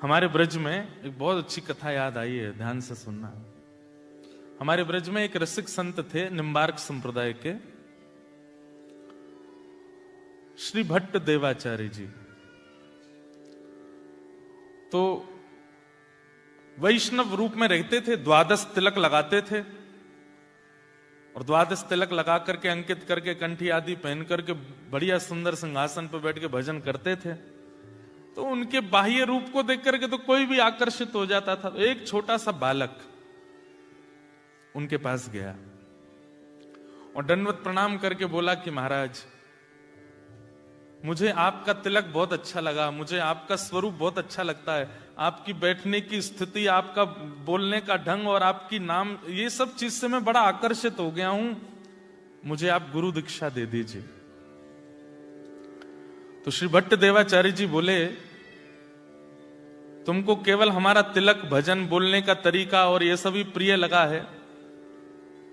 हमारे ब्रज में एक बहुत अच्छी कथा याद आई है, ध्यान से सुनना। हमारे ब्रज में एक रसिक संत थे, निम्बार्क संप्रदाय के श्री भट्ट देवाचार्य जी। तो वैष्णव रूप में रहते थे, द्वादश तिलक लगाते थे और द्वादश तिलक लगा करके अंकित करके कंठी आदि पहन करके बढ़िया सुंदर सिंहासन पर बैठ के भजन करते थे। तो उनके बाह्य रूप को देख करके तो कोई भी आकर्षित हो जाता था। एक छोटा सा बालक उनके पास गया और दंडवत प्रणाम करके बोला कि महाराज, मुझे आपका तिलक बहुत अच्छा लगा, मुझे आपका स्वरूप बहुत अच्छा लगता है, आपकी बैठने की स्थिति, आपका बोलने का ढंग और आपकी नाम, ये सब चीज से मैं बड़ा आकर्षित हो गया हूं, मुझे आप गुरु दीक्षा दे दीजिए। तो श्री भट्ट देवाचार्य जी बोले, तुमको केवल हमारा तिलक, भजन, बोलने का तरीका और ये सभी प्रिय लगा है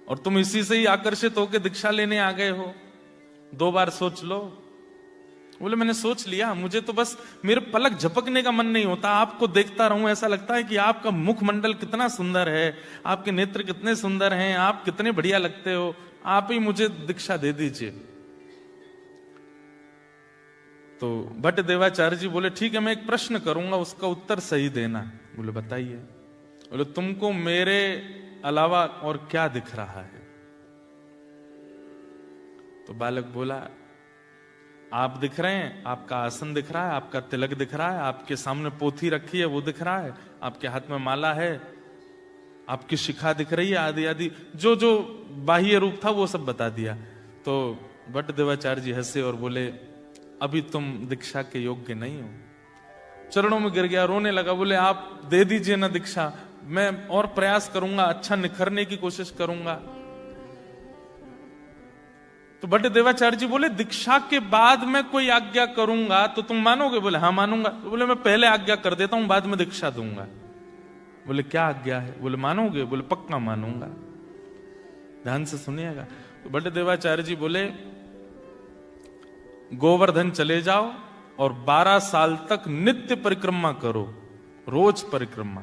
और तुम इसी से ही आकर्षित होकर दीक्षा लेने आ गए हो, 2 बार सोच लो। बोले मैंने सोच लिया, मुझे तो बस मेरे पलक झपकने का मन नहीं होता, आपको देखता रहूं, ऐसा लगता है कि आपका मुखमंडल कितना सुंदर है, आपके नेत्र कितने सुंदर हैं, आप कितने बढ़िया लगते हो, आप ही मुझे दीक्षा दे दीजिए। तो भट्ट देवाचार्य जी बोले ठीक है, मैं एक प्रश्न करूंगा, उसका उत्तर सही देना। बोले बताइए। बोले तुमको मेरे अलावा और क्या दिख रहा है? तो बालक बोला, आप दिख रहे हैं, आपका आसन दिख रहा है, आपका तिलक दिख रहा है, आपके सामने पोथी रखी है वो दिख रहा है, आपके हाथ में माला है, आपकी शिखा दिख रही है, आदि आदि जो जो बाह्य रूप था वो सब बता दिया। तो भट्ट देवाचार्य जी हंसे और बोले, अभी तुम दीक्षा के योग्य नहीं हो। चरणों में गिर गया, रोने लगा। बोले आप दे दीजिए ना दीक्षा, मैं और प्रयास करूंगा, अच्छा निखरने की कोशिश करूंगा। तो भट्ट देवाचार्य जी बोले, दीक्षा के बाद मैं कोई आज्ञा करूंगा तो तुम मानोगे? बोले हाँ मानूंगा। तो बोले मैं पहले आज्ञा कर देता हूं, बाद में दीक्षा दूंगा। बोले क्या आज्ञा है? बोले मानोगे? बोले पक्का मानूंगा। ध्यान से सुनिएगा। तो भट्ट देवाचार्य जी बोले, गोवर्धन चले जाओ और 12 साल तक नित्य परिक्रमा करो, रोज परिक्रमा,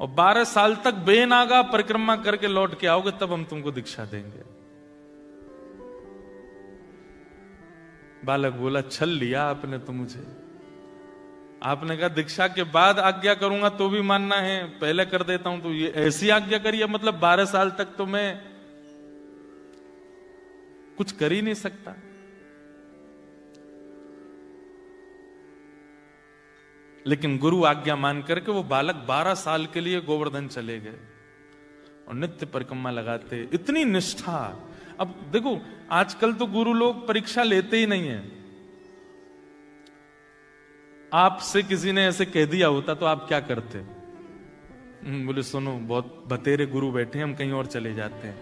और 12 साल तक बेनागा परिक्रमा करके लौट के आओगे, तब हम तुमको दीक्षा देंगे। बालक बोला, छल लिया आपने तो मुझे। आपने कहा दीक्षा के बाद आज्ञा करूंगा तो भी मानना है, पहले कर देता हूं तो ये ऐसी आज्ञा करिए, मतलब 12 साल तक तो मैं कुछ कर ही नहीं सकता। लेकिन गुरु आज्ञा मान करके वो बालक 12 साल के लिए गोवर्धन चले गए और नित्य परिक्रमा लगाते। इतनी निष्ठा। अब देखो आजकल तो गुरु लोग परीक्षा लेते ही नहीं है। आपसे किसी ने ऐसे कह दिया होता तो आप क्या करते? बोले सुनो, बहुत बतेरे गुरु बैठे हैं, हम कहीं और चले जाते हैं।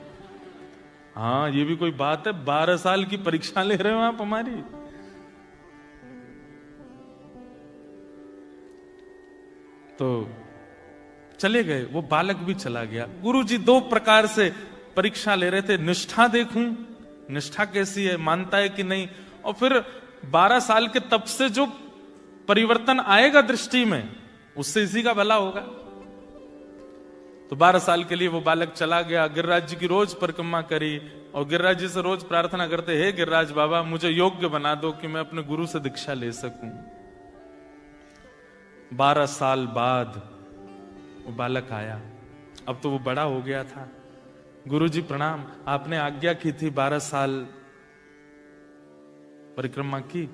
हाँ ये भी कोई बात है? 12 साल की परीक्षा ले रहे हो आप हमारी। तो चले गए, वो बालक भी चला गया। गुरुजी 2 प्रकार से परीक्षा ले रहे थे, निष्ठा देखूं, निष्ठा कैसी है, मानता है कि नहीं, और फिर 12 साल के तप से जो परिवर्तन आएगा दृष्टि में, उससे इसी का भला होगा। तो 12 साल के लिए वो बालक चला गया, गिरिराज जी की रोज परिक्रमा करी और गिरिराज जी से रोज प्रार्थना करते, हे गिरिराज बाबा मुझे योग्य बना दो कि मैं अपने गुरु से दीक्षा ले सकूं। 12 साल बाद वो बालक आया। अब तो वो बड़ा हो गया था। गुरुजी प्रणाम, आपने आज्ञा की थी 12 साल परिक्रमा की,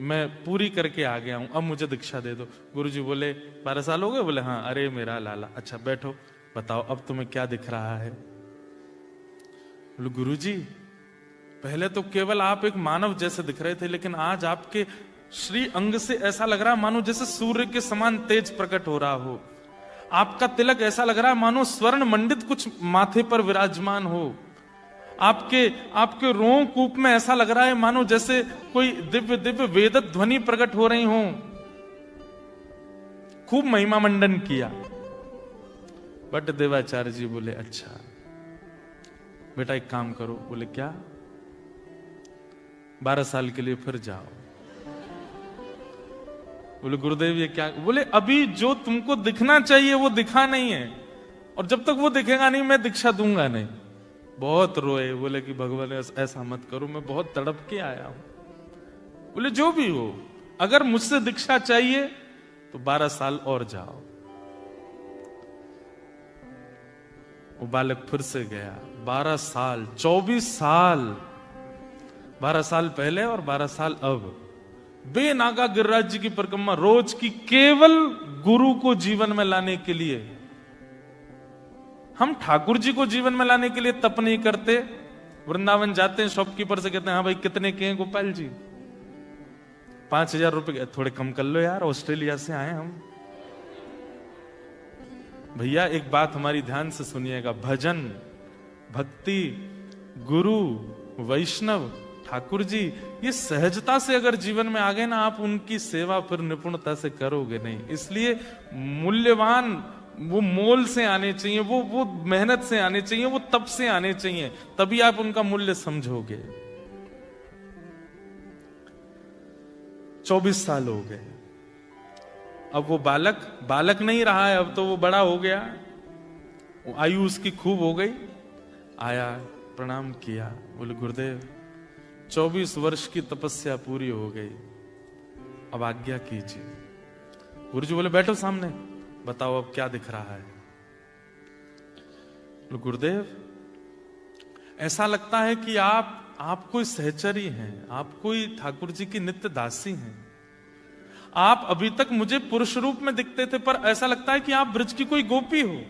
मैं पूरी करके आ गया हूं, अब मुझे दीक्षा दे दो। गुरुजी बोले 12 साल हो गए? बोले हाँ। अरे मेरा लाला, अच्छा बैठो, बताओ अब तुम्हें क्या दिख रहा है? बोले गुरुजी पहले तो केवल आप एक मानव जैसे दिख रहे थे, लेकिन आज आपके श्री अंग से ऐसा लग रहा है मानो जैसे सूर्य के समान तेज प्रकट हो रहा हो। आपका तिलक ऐसा लग रहा है मानो स्वर्ण मंडित कुछ माथे पर विराजमान हो। आपके रों कूप में ऐसा लग रहा है मानो जैसे कोई दिव्य दिव्य वेद ध्वनि प्रकट हो रही हो। खूब महिमा मंडन किया। भट्ट देवाचार्य जी बोले, अच्छा बेटा एक काम करो। बोले क्या? 12 साल के लिए फिर जाओ बोले गुरुदेव ये क्या? बोले अभी जो तुमको दिखना चाहिए वो दिखा नहीं है, और जब तक वो दिखेगा नहीं मैं दीक्षा दूंगा नहीं। बहुत रोए, बोले कि भगवान ऐसा मत करो, मैं बहुत तड़प के आया हूं। बोले जो भी हो, अगर मुझसे दीक्षा चाहिए तो 12 साल और जाओ। वो बालक फिर से गया। 12 साल, 24 साल, 12 साल पहले और 12 साल अब, बेनागा गिरिराज जी की परिक्रमा रोज की, केवल गुरु को जीवन में लाने के लिए। हम ठाकुर जी को जीवन में लाने के लिए तप नहीं करते। वृंदावन जाते हैं, शॉपकीपर से कहते हैं हाँ भाई कितने के हैं गोपाल जी? 5000 रुपए। थोड़े कम कर लो यार, ऑस्ट्रेलिया से आए हम। भैया एक बात हमारी ध्यान से सुनिएगा, भजन, भक्ति, गुरु, वैष्णव, ठाकुर जी, ये सहजता से अगर जीवन में आ गए ना, आप उनकी सेवा फिर निपुणता से करोगे नहीं। इसलिए मूल्यवान वो मोल से आने चाहिए, वो मेहनत से आने चाहिए, वो तप से आने चाहिए, तभी आप उनका मूल्य समझोगे। 24 साल हो गए। अब वो बालक नहीं रहा है, अब तो वो बड़ा हो गया, आयु उसकी खूब हो गई। आया, प्रणाम किया, बोले गुरुदेव 24 वर्ष की तपस्या पूरी हो गई, अब आज्ञा कीजिए। गुरु जी बोले बैठो सामने, बताओ अब क्या दिख रहा है? गुरुदेव ऐसा लगता है कि आप कोई सहचरी हैं, आप कोई ठाकुर जी की नित्य दासी हैं। आप अभी तक मुझे पुरुष रूप में दिखते थे, पर ऐसा लगता है कि आप ब्रज की कोई गोपी हो,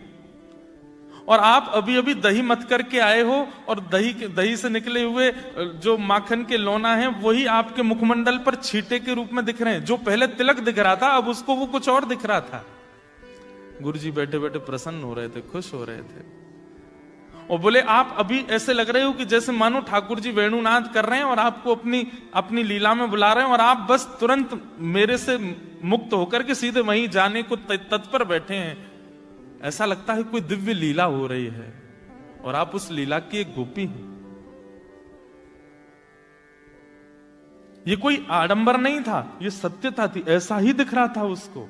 और आप अभी अभी दही मत करके आए हो, और दही से निकले हुए जो माखन के लोना है वही आपके मुखमंडल पर छींटे के रूप में दिख रहे हैं। जो पहले तिलक दिख रहा था, अब उसको वो कुछ और दिख रहा था। गुरुजी बैठे बैठे प्रसन्न हो रहे थे, खुश हो रहे थे, और बोले आप अभी ऐसे लग रहे हो कि जैसे मानो ठाकुर जी वेणुनाद कर रहे हैं और आपको अपनी लीला में बुला रहे हैं, और आप बस तुरंत मेरे से मुक्त होकर के सीधे वहीं जाने को तत्पर बैठे हैं। ऐसा लगता है कोई दिव्य लीला हो रही है, और आप उस लीला की एक गोपी हैं। ये कोई आडंबर नहीं था, ये सत्यता थी, ऐसा ही दिख रहा था उसको।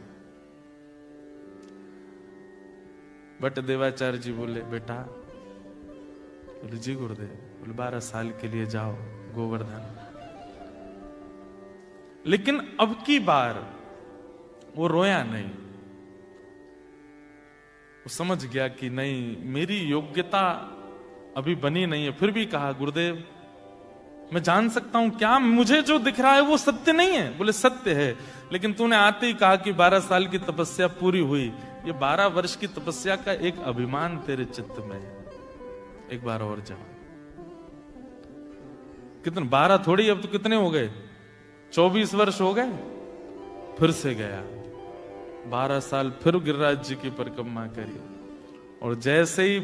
बट देवाचार्य जी बोले बेटा, बोले जी गुरुदेव, बोले 12 साल के लिए जाओ गोवर्धन। लेकिन अब की बार वो रोया नहीं, वो समझ गया कि नहीं, मेरी योग्यता अभी बनी नहीं है। फिर भी कहा गुरुदेव मैं जान सकता हूं क्या मुझे जो दिख रहा है वो सत्य नहीं है? बोले सत्य है, लेकिन तूने आते ही कहा कि 12 साल की तपस्या पूरी हुई। ये 12 वर्ष की तपस्या का एक अभिमान तेरे चित्त में है, एक बार और जा। कितने 12 थोड़ी, अब तो कितने हो गए, 24 वर्ष हो गए। फिर से गया, 12 साल फिर गिरिराज जी की परिक्रमा करी, और जैसे ही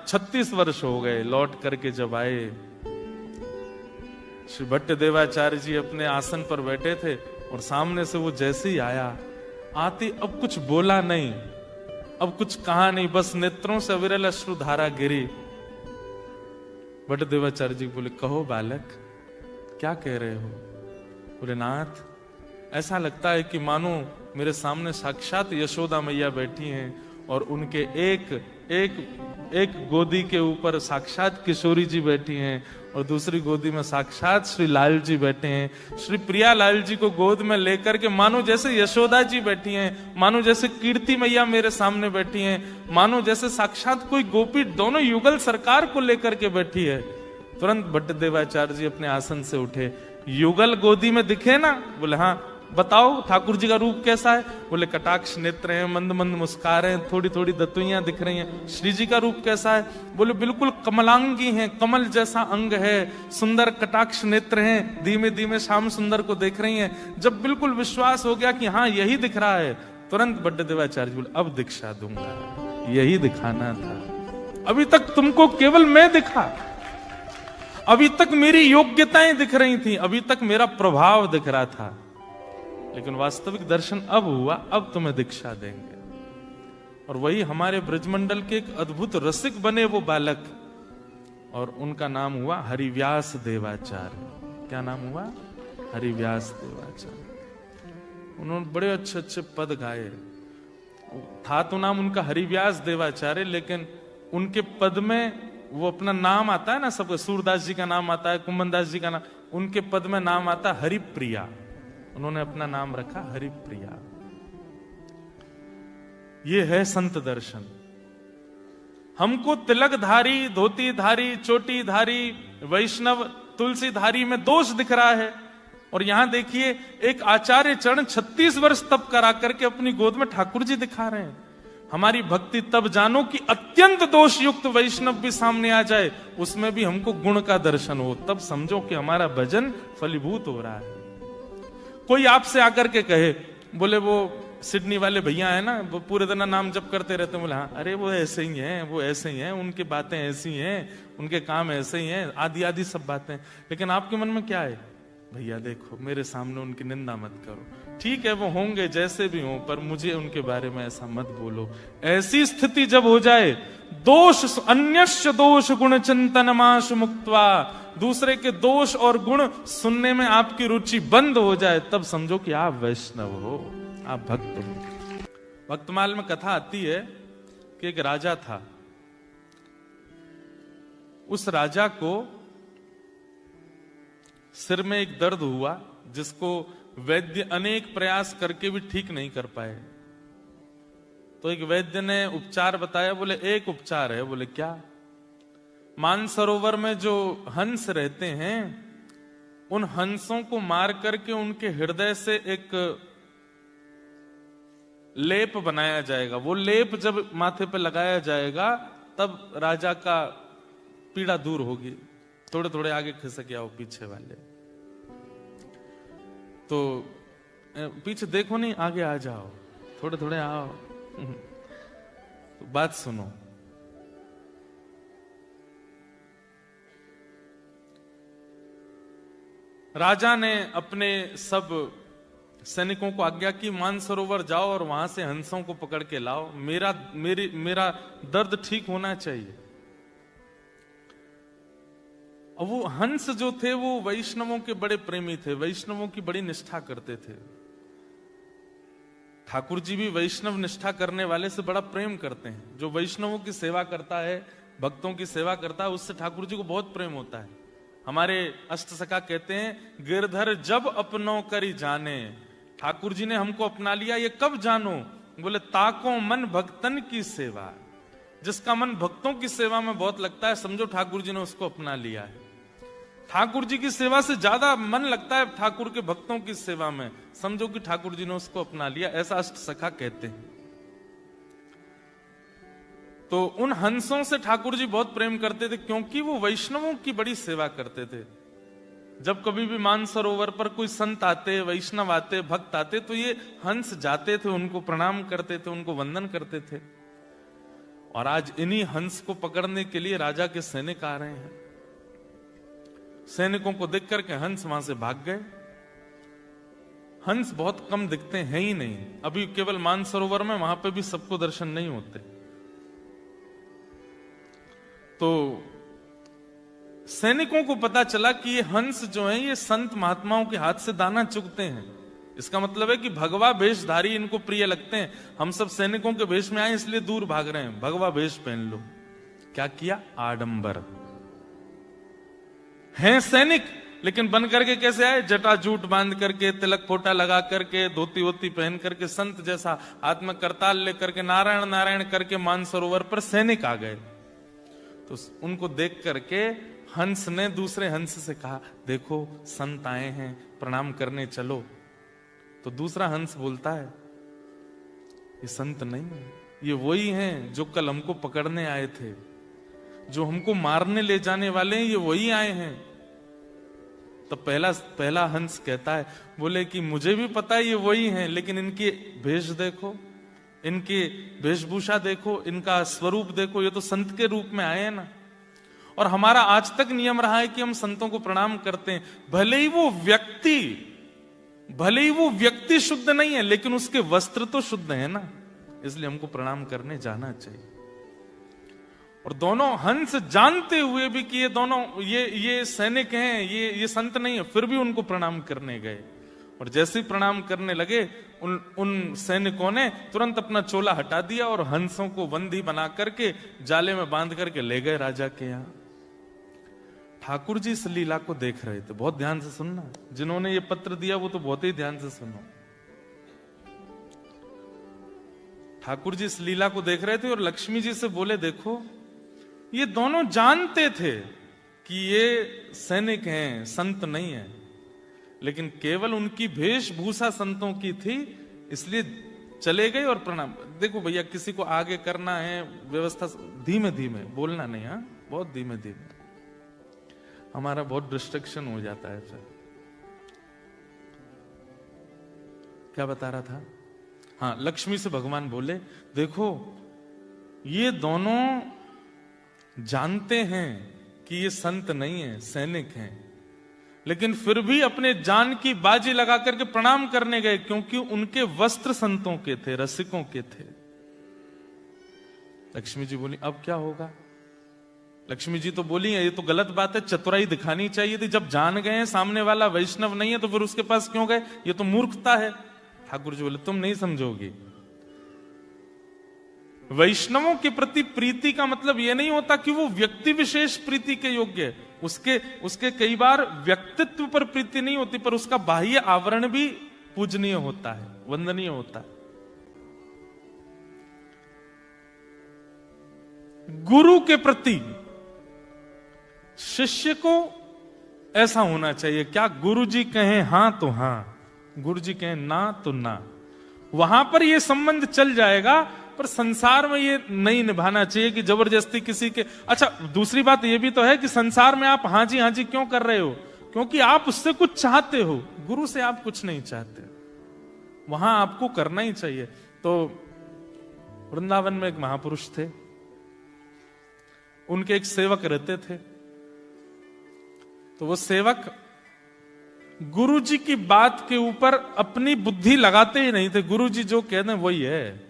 36 वर्ष हो गए, लौट करके जब आए, श्री भट्ट देवाचार्य जी अपने आसन पर बैठे थे, और सामने से वो जैसे ही आया, आते अब कुछ बोला नहीं, अब कुछ कहा नहीं, बस नेत्रों से अविरल अश्रुधारा गिरी। भट्ट देवाचार्य जी बोले कहो बालक क्या कह रहे हो? बोले नाथ, ऐसा लगता है कि मानो मेरे सामने साक्षात यशोदा मैया बैठी हैं, और उनके एक गोदी के ऊपर साक्षात किशोरी जी बैठी हैं, और दूसरी गोदी में साक्षात श्री लाल जी बैठे हैं। श्री प्रिया लाल जी को गोद में लेकर के मानो जैसे यशोदा जी बैठी हैं, मानो जैसे कीर्ति मैया मेरे सामने बैठी हैं, मानो जैसे साक्षात कोई गोपी दोनों युगल सरकार को लेकर के बैठी है। तुरंत भट्ट देवाचार्य जी अपने आसन से उठे। युगल गोदी में दिखे ना? बोले हाँ। बताओ ठाकुर जी का रूप कैसा है? बोले कटाक्ष नेत्र हैं, मंद मंद मुस्कान हैं, थोड़ी थोड़ी दतुइयां दिख रही हैं। श्री जी का रूप कैसा है? बोले बिल्कुल कमलांगी हैं, कमल जैसा अंग है, सुंदर कटाक्ष नेत्र हैं, धीमे धीमे श्याम सुंदर को देख रही हैं। जब बिल्कुल विश्वास हो गया कि हाँ यही दिख रहा है, तुरंत भट्ट देवाचार्य बोले अब दीक्षा दूंगा, यही दिखाना था। अभी तक तुमको केवल मैं दिखा, अभी तक मेरी योग्यताएं दिख रही थी, अभी तक मेरा प्रभाव दिख रहा था, लेकिन वास्तविक दर्शन अब हुआ, अब तुम्हें दीक्षा देंगे। और वही हमारे ब्रजमंडल के एक अद्भुत रसिक बने वो बालक, और उनका नाम हुआ हरिव्यास देवाचार्य। क्या नाम हुआ? हरिव्यास देवाचार्य। उन्होंने बड़े अच्छे अच्छे पद गाए। था तो नाम उनका हरिव्यास देवाचार्य, लेकिन उनके पद में वो अपना नाम आता है ना, सबको सूरदास जी का नाम आता है, कुंभनदास जी का नाम, उनके पद में नाम आता है हरिप्रिया। उन्होंने अपना नाम रखा हरिप्रिया। ये है संत दर्शन। हमको तिलकधारी, धोतीधारी, चोटीधारी, वैष्णव, तुलसीधारी में दोष दिख रहा है। और यहां देखिए एक आचार्य चरण 36 वर्ष तप करा करके अपनी गोद में ठाकुर जी दिखा रहे हैं। हमारी भक्ति तब जानो कि अत्यंत दोष युक्त वैष्णव भी सामने आ जाए, उसमें भी हमको गुण का दर्शन हो, तब समझो कि हमारा भजन फलीभूत हो रहा है। कोई आपसे आकर के कहे, बोले वो सिडनी वाले भैया है ना, वो पूरे दिन नाम जप करते रहते हैं, बोले हाँ, अरे वो ऐसे ही हैं, वो ऐसे ही हैं, उनकी बातें ऐसी हैं, उनके काम ऐसे ही हैं, आदि आदि सब बातें। लेकिन आपके मन में क्या है? भैया देखो, मेरे सामने उनकी निंदा मत करो। ठीक है, वो होंगे जैसे भी हों, पर मुझे उनके बारे में ऐसा मत बोलो। ऐसी स्थिति जब हो जाए, दोष अन्यस्य दोष गुण चिंतन माश मुक्त्वा, दूसरे के दोष और गुण सुनने में आपकी रुचि बंद हो जाए, तब समझो कि आप वैष्णव हो, आप भक्त हो। भक्तमाल में कथा आती है कि एक राजा था। उस राजा को सिर में एक दर्द हुआ, जिसको वैद्य अनेक प्रयास करके भी ठीक नहीं कर पाए। तो एक वैद्य ने उपचार बताया। बोले एक उपचार है। बोले क्या? मानसरोवर में जो हंस रहते हैं, उन हंसों को मार करके उनके हृदय से एक लेप बनाया जाएगा। वो लेप जब माथे पे लगाया जाएगा, तब राजा का पीड़ा दूर होगी। थोड़े थोड़े आगे खिसक आओ पीछे वाले, तो पीछे देखो नहीं, आगे आ जाओ, थोड़े थोड़े आओ। तो बात सुनो। राजा ने अपने सब सैनिकों को आज्ञा की, मानसरोवर जाओ और वहां से हंसों को पकड़ के लाओ, मेरा दर्द ठीक होना चाहिए। और वो हंस जो थे, वो वैष्णवों के बड़े प्रेमी थे, वैष्णवों की बड़ी निष्ठा करते थे। ठाकुर जी भी वैष्णव निष्ठा करने वाले से बड़ा प्रेम करते हैं। जो वैष्णवों की सेवा करता है, भक्तों की सेवा करता है, उससे ठाकुर जी को बहुत प्रेम होता है। हमारे अष्टसखा कहते हैं, गिरधर जब अपनों करी जाने। ठाकुर जी ने हमको अपना लिया, ये कब जानो? बोले ताको मन भक्तन की सेवा। जिसका मन भक्तों की सेवा में बहुत लगता है, समझो ठाकुर जी ने उसको अपना लिया है। ठाकुर जी की सेवा से ज्यादा मन लगता है ठाकुर के भक्तों की सेवा में, समझो कि ठाकुर जी ने उसको अपना लिया। ऐसा अष्टसखा कहते हैं। तो उन हंसों से ठाकुर जी बहुत प्रेम करते थे, क्योंकि वो वैष्णवों की बड़ी सेवा करते थे। जब कभी भी मानसरोवर पर कोई संत आते, वैष्णव आते, भक्त आते, तो ये हंस जाते थे, उनको प्रणाम करते थे, उनको वंदन करते थे। और आज इन्हीं हंस को पकड़ने के लिए राजा के सैनिक आ रहे हैं। सैनिकों को देख करके हंस वहां से भाग गए। हंस बहुत कम दिखते हैं ही नहीं, अभी केवल मानसरोवर में, वहां पे भी सबको दर्शन नहीं होते। तो सैनिकों को पता चला कि ये हंस जो है, ये संत महात्माओं के हाथ से दाना चुगते हैं। इसका मतलब है कि भगवा वेशधारी इनको प्रिय लगते हैं। हम सब सैनिकों के वेश में आए, इसलिए दूर भाग रहे हैं, भगवा वेश पहन लो। क्या किया? आडंबर। हैं सैनिक, लेकिन बन करके कैसे आए? जटा जूट बांध करके, तिलक फोटा लगा करके, धोती वोती पहन करके, संत जैसा हाथ में करताल लेकर के नारायण नारायण करके मानसरोवर पर सैनिक आ गए। तो उनको देख करके हंस ने दूसरे हंस से कहा, देखो संत आए हैं, प्रणाम करने चलो। तो दूसरा हंस बोलता है, ये संत नहीं है, ये वही हैं जो कल हमको पकड़ने आए थे, जो हमको मारने ले जाने वाले हैं, ये वही आए हैं। तो पहला हंस कहता है, बोले कि मुझे भी पता है ये वही हैं, लेकिन इनकी भेष देखो, इनकी वेशभूषा देखो, इनका स्वरूप देखो, ये तो संत के रूप में आए हैं ना। और हमारा आज तक नियम रहा है कि हम संतों को प्रणाम करते हैं, भले ही वो व्यक्ति शुद्ध नहीं है, लेकिन उसके वस्त्र तो शुद्ध है ना, इसलिए हमको प्रणाम करने जाना चाहिए। और दोनों हंस जानते हुए भी कि ये दोनों ये सैनिक हैं, ये संत नहीं है, फिर भी उनको प्रणाम करने गए। और जैसे ही प्रणाम करने लगे उन सैनिकों ने तुरंत अपना चोला हटा दिया और हंसों को बंदी बना करके जाले में बांध करके ले गए राजा के यहां। ठाकुर जी इस लीला को देख रहे थे। बहुत ध्यान से सुनना, जिन्होंने ये पत्र दिया वो तो बहुत ही ध्यान से सुनो। ठाकुर जी इस लीला को देख रहे थे और लक्ष्मी जी से बोले, देखो ये दोनों जानते थे कि ये सैनिक हैं, संत नहीं है, लेकिन केवल उनकी वेशभूषा संतों की थी, इसलिए चले गए और प्रणाम। देखो भैया, किसी को आगे करना है व्यवस्था, धीमे धीमे बोलना नहीं, हाँ बहुत धीमे धीमे, हमारा बहुत डिस्ट्रक्शन हो जाता है। फिर क्या बता रहा था? हाँ, लक्ष्मी से भगवान बोले, देखो ये दोनों जानते हैं कि ये संत नहीं है, सैनिक हैं, लेकिन फिर भी अपने जान की बाजी लगा करके प्रणाम करने गए, क्योंकि उनके वस्त्र संतों के थे, रसिकों के थे। लक्ष्मी जी बोली, अब क्या होगा? लक्ष्मी जी तो बोली, ये तो गलत बात है, चतुराई दिखानी चाहिए थी। जब जान गए हैं सामने वाला वैष्णव नहीं है तो फिर उसके पास क्यों गए? ये तो मूर्खता है। ठाकुर जी बोले, तुम नहीं समझोगी। वैष्णवों के प्रति प्रीति का मतलब यह नहीं होता कि वो व्यक्ति विशेष प्रीति के योग्य है। उसके कई बार व्यक्तित्व पर प्रीति नहीं होती, पर उसका बाह्य आवरण भी पूजनीय होता है, वंदनीय होता है। गुरु के प्रति शिष्य को ऐसा होना चाहिए, क्या गुरु जी कहें हां तो हां, गुरु जी कहें ना तो ना, वहां पर यह संबंध चल जाएगा। पर संसार में ये नहीं निभाना चाहिए कि जबरदस्ती किसी के। अच्छा, दूसरी बात ये भी तो है कि संसार में आप हाँ जी क्यों कर रहे हो? क्योंकि आप उससे कुछ चाहते हो, गुरु से आप कुछ नहीं चाहते, वहां आपको करना ही चाहिए। तो वृंदावन में एक महापुरुष थे, उनके एक सेवक रहते थे। तो वो सेवक गुरु जी की बात के ऊपर अपनी बुद्धि लगाते ही नहीं थे, गुरु जी जो कह दें वही है।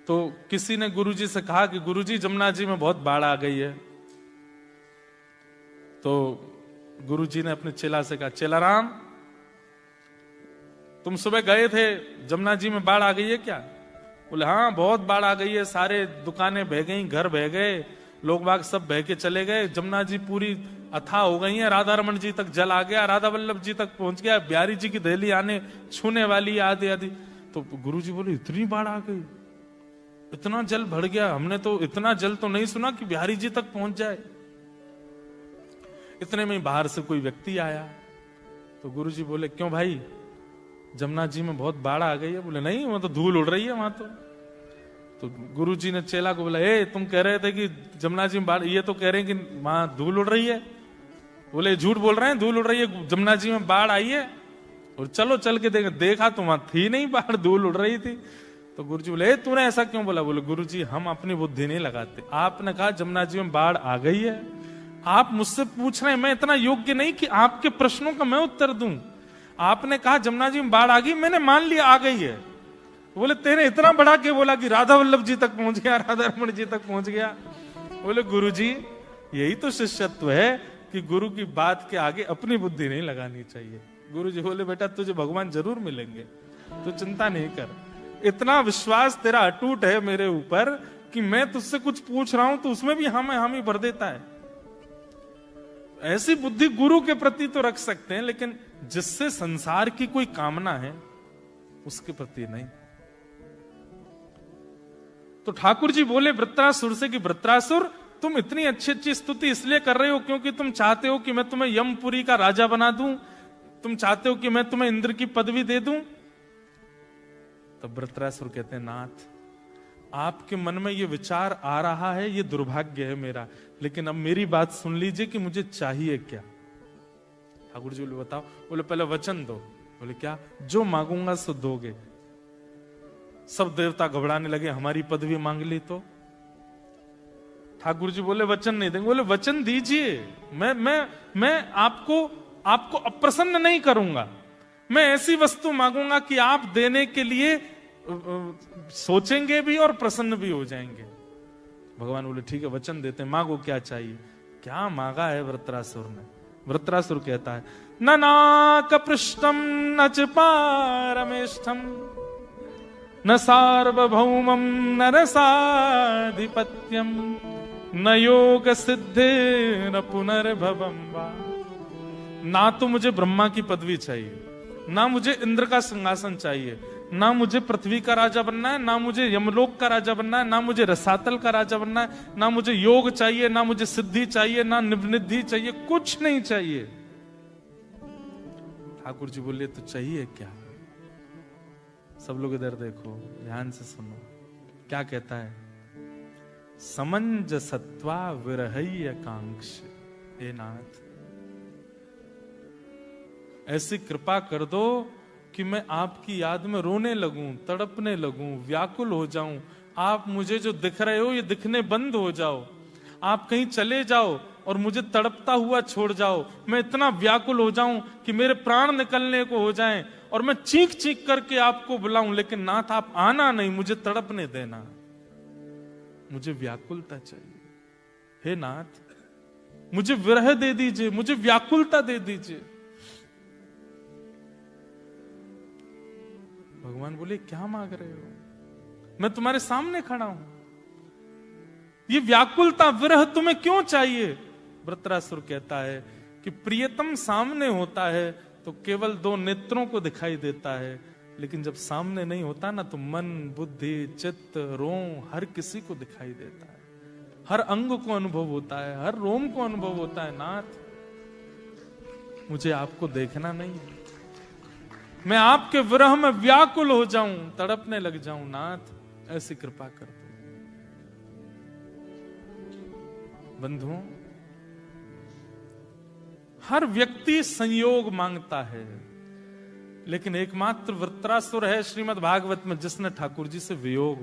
तो किसी ने गुरुजी से कहा कि गुरुजी जमुना जी में बहुत बाढ़ आ गई है। तो गुरुजी ने अपने चेला से कहा, चेला राम, तुम सुबह गए थे, जमुना जी में बाढ़ आ गई है क्या? बोले, हाँ बहुत बाढ़ आ गई है, सारे दुकानें बह गई, घर बह गए, लोग बाग सब बह के चले गए, जमुना जी पूरी अथाह हो गई है, राधा रमन जी तक जल आ गया, राधा वल्लभ जी तक पहुंच गया, बिहारी जी की दहली आने छूने वाली आदि आदि। तो गुरुजी बोले, इतनी बाढ़ आ गई, इतना जल भर गया, हमने तो इतना जल तो नहीं सुना कि बिहारी जी तक पहुंच जाए। इतने में बाहर से कोई व्यक्ति आया। तो गुरुजी बोले, क्यों भाई, जमुना जी में बहुत बाढ़ आ गई है? बोले, नहीं, वहां तो धूल उड़ रही है वहां तो गुरुजी ने चेला को बोला, ए तुम कह रहे थे कि जमुना जी में बाढ़, ये तो कह रहे हैं कि वहां धूल उड़ रही है। बोले, झूठ बोल रहे हैं, धूल उड़ रही है, जमुना जी में बाढ़ आई है। और चलो चल के देखा तो वहां थी नहीं बाढ़, धूल उड़ रही थी। तो गुरुजी बोले, तूने ऐसा क्यों बोला? बोले, गुरुजी हम अपनी बुद्धि नहीं लगाते, आपने कहा जमुना जी में बाढ़ आ गई है, आप मुझसे पूछ रहे हैं, मैं इतना योग्य नहीं कि आपके प्रश्नों का मैं उत्तर दूं। आपने कहा जमुना जी में बाढ़ आ गई, मैंने मान लिया आ गई है। बोले, तेरे इतना बढ़ा के बोला कि राधा वल्लभ जी तक पहुंच गया, राधा रमन जी तक पहुंच गया। बोले, गुरुजी यही तो शिष्यत्व है कि गुरु की बात के आगे अपनी बुद्धि नहीं लगानी चाहिए। गुरुजी बोले, बेटा तुझे भगवान जरूर मिलेंगे, तू चिंता नहीं कर, इतना विश्वास तेरा अटूट है मेरे ऊपर कि मैं तुझसे कुछ पूछ रहा हूं तो उसमें भी हामी भर देता है। ऐसी बुद्धि गुरु के प्रति तो रख सकते हैं, लेकिन जिससे संसार की कोई कामना है उसके प्रति नहीं। तो ठाकुर जी बोले वृत्रासुर से कि वृत्रासुर, तुम इतनी अच्छी अच्छी स्तुति इसलिए कर रहे हो क्योंकि तुम चाहते हो कि मैं तुम्हें यमपुरी का राजा बना दूं, तुम चाहते हो कि मैं तुम्हें इंद्र की पदवी दे दूं। तब वृत्रासुर कहते हैं, नाथ आपके मन में ये विचार आ रहा है, ये दुर्भाग्य है मेरा, लेकिन अब मेरी बात सुन लीजिए कि मुझे चाहिए क्या। ठाकुर जी बोले, बताओ। बोले, पहले वचन दो। बोले, क्या? जो मांगूंगा सो दोगे। सब देवता घबराने लगे, हमारी पदवी मांग ली तो? ठाकुर जी बोले, वचन नहीं देंगे। बोले, वचन दीजिए, मैं आपको अप्रसन्न नहीं करूंगा, मैं ऐसी वस्तु मांगूंगा कि आप देने के लिए सोचेंगे भी और प्रसन्न भी हो जाएंगे। भगवान बोले, ठीक है वचन देते हैं, मांगो क्या चाहिए। क्या मांगा है वृत्रासुर ने? वृत्रासुर कहता है, न नाक पृष्ठम न च पारमेष्ठम न सार्वभौमम न रसाधिपत्यम न योग सिद्धे न पुनर्भवम वा। ना तो मुझे ब्रह्मा की पदवी चाहिए, ना मुझे इंद्र का सिंहासन चाहिए, ना मुझे पृथ्वी का राजा बनना है, ना मुझे यमलोक का राजा बनना है, ना मुझे रसातल का राजा बनना है, ना मुझे योग चाहिए, ना मुझे सिद्धि चाहिए, ना निवृद्धि चाहिए, कुछ नहीं चाहिए। ठाकुर जी बोले तो चाहिए क्या? सब लोग इधर देखो, ध्यान से सुनो, क्या कहता है? समंजसत्वा विरहय कांक्ष। हे नाथ, ऐसी कृपा कर दो कि मैं आपकी याद में रोने लगूं, तड़पने लगूं, व्याकुल हो जाऊं। आप मुझे जो दिख रहे हो ये दिखने बंद हो जाओ, आप कहीं चले जाओ और मुझे तड़पता हुआ छोड़ जाओ। मैं इतना व्याकुल हो जाऊं कि मेरे प्राण निकलने को हो जाएं और मैं चीख चीख करके आपको बुलाऊं, लेकिन नाथ आप आना नहीं, मुझे तड़पने देना, मुझे व्याकुलता चाहिए। हे नाथ, मुझे विरह दे दीजिए, मुझे व्याकुलता दे दीजिए। भगवान बोले, क्या मांग रहे हो? मैं तुम्हारे सामने खड़ा हूं, ये व्याकुलता विरह तुम्हें क्यों चाहिए? वृत्रासुर कहता है कि प्रियतम सामने होता है तो केवल दो नेत्रों को दिखाई देता है, लेकिन जब सामने नहीं होता ना तो मन, बुद्धि, चित्त, रोम हर किसी को दिखाई देता है, हर अंग को अनुभव होता है, हर रोम को अनुभव होता है। नाथ, मुझे आपको देखना नहीं है, मैं आपके विरह में व्याकुल हो जाऊं, तड़पने लग जाऊं। नाथ, ऐसी कृपा कर दो। बंधुओं, हर व्यक्ति संयोग मांगता है, लेकिन एकमात्र वृत्रासुर है श्रीमद् भागवत में जिसने ठाकुर जी से वियोग